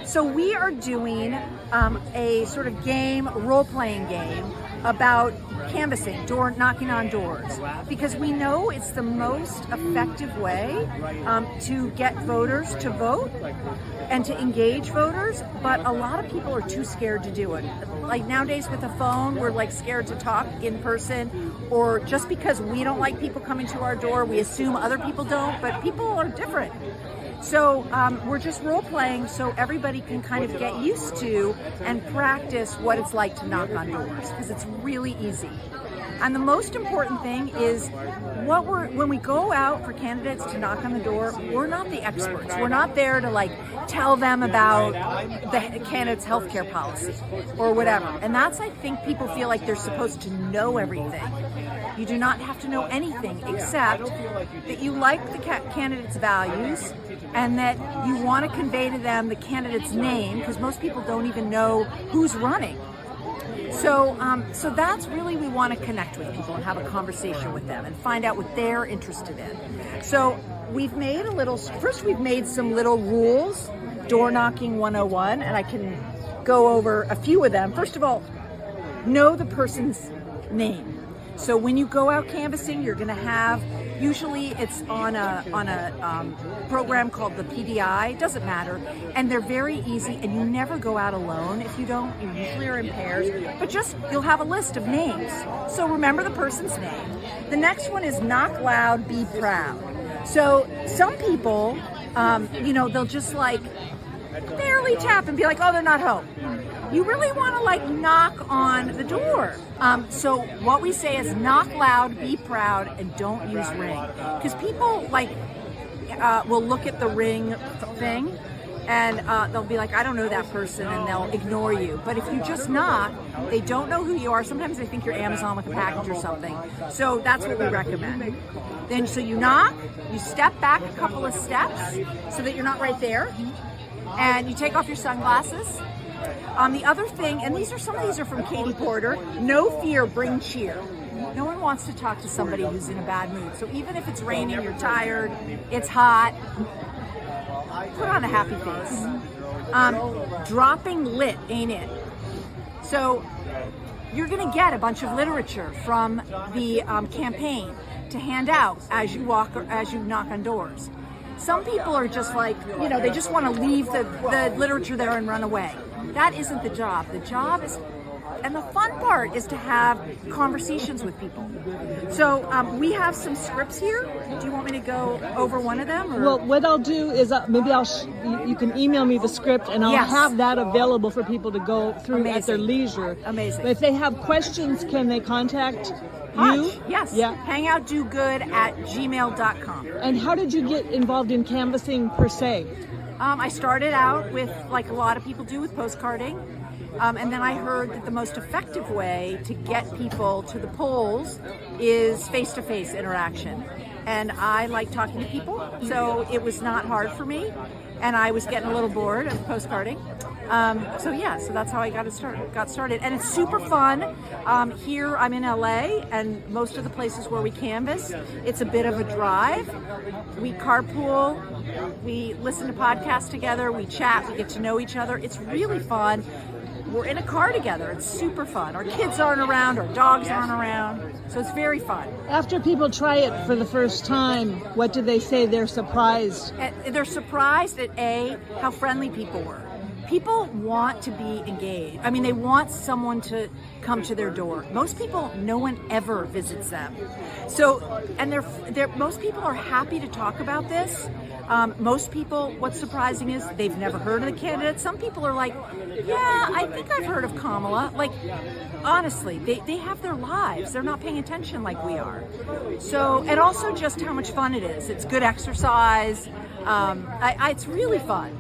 So we are doing a sort of game, role-playing game about canvassing, door knocking on doors, because we know it's the most effective way to get voters to vote and to engage voters, but a lot of people are too scared to do it. Like nowadays with a phone, we're like scared to talk in person, or just because we don't like people coming to our door, we assume other people don't, but people are different. So we're just role playing so everybody can kind of get used to and practice what it's like to knock on doors, because it's really easy. And the most important thing is when we go out for candidates to knock on the door, we're not the experts. We're not there to like tell them about the candidate's healthcare policy or whatever. And that's, I think, people feel like they're supposed to know everything. You do not have to know anything except that you like the candidate's values and that you want to convey to them the candidate's name, because most people don't even know who's running. So that's really, we want to connect with people and have a conversation with them and find out what they're interested in. So we've made we've made some little rules, door knocking 101, and I can go over a few of them. First of all, know the person's name. So when you go out canvassing, you're going to have, usually it's on a program called the PDI, doesn't matter, and they're very easy, and you never go out alone if you don't. You usually are in pairs, but just, you'll have a list of names. So remember the person's name. The next one is knock loud, be proud. So some people, they'll just like barely tap and be like, oh, they're not home. You really want to like knock on the door. So what we say is knock loud, be proud, and don't use ring. Because people will look at the ring thing and they'll be like, I don't know that person, and they'll ignore you. But if you just knock, they don't know who you are. Sometimes they think you're Amazon with a package or something. So that's what we recommend. Then so you knock, you step back a couple of steps so that you're not right there, and you take off your sunglasses. The other thing, and some of these are from Katie Porter, no fear, bring cheer. No one wants to talk to somebody who's in a bad mood. So even if it's raining, you're tired, it's hot, put on a happy face. Dropping lit ain't it. So you're gonna get a bunch of literature from the campaign to hand out as you knock on doors. Some people are just like, they just want to leave the literature there and run away. That isn't the job. The job is, and the fun part is to have conversations with people. So we have some scripts here. Do you want me to go over one of them? Or? Well, what I'll do is maybe you can email me the script, and I'll have that available for people to go through at their leisure. Amazing. But if they have questions, can they contact you? Yes. Yeah. hangoutdogood@gmail.com. And how did you get involved in canvassing per se? I started out with, like a lot of people do, with postcarding. And then I heard that the most effective way to get people to the polls is face-to-face interaction. And I like talking to people, so it was not hard for me. And I was getting a little bored of postcarding. So that's how I got started. And it's super fun. Here I'm in LA, and most of the places where we canvass, it's a bit of a drive. We carpool, we listen to podcasts together, we chat, we get to know each other. It's really fun. We're in a car together. It's super fun. Our kids aren't around, our dogs aren't around, so it's very fun. After people try it for the first time, what do they say? They're surprised. They're surprised at how friendly people were. People want to be engaged. I mean, they want someone to come to their door. Most people, no one ever visits them. So, and most people are happy to talk about this. Most people, what's surprising is they've never heard of the candidate. Some people are like, yeah, I think I've heard of Kamala. Like, honestly, they have their lives. They're not paying attention like we are. So, and also just how much fun it is. It's good exercise. It's really fun.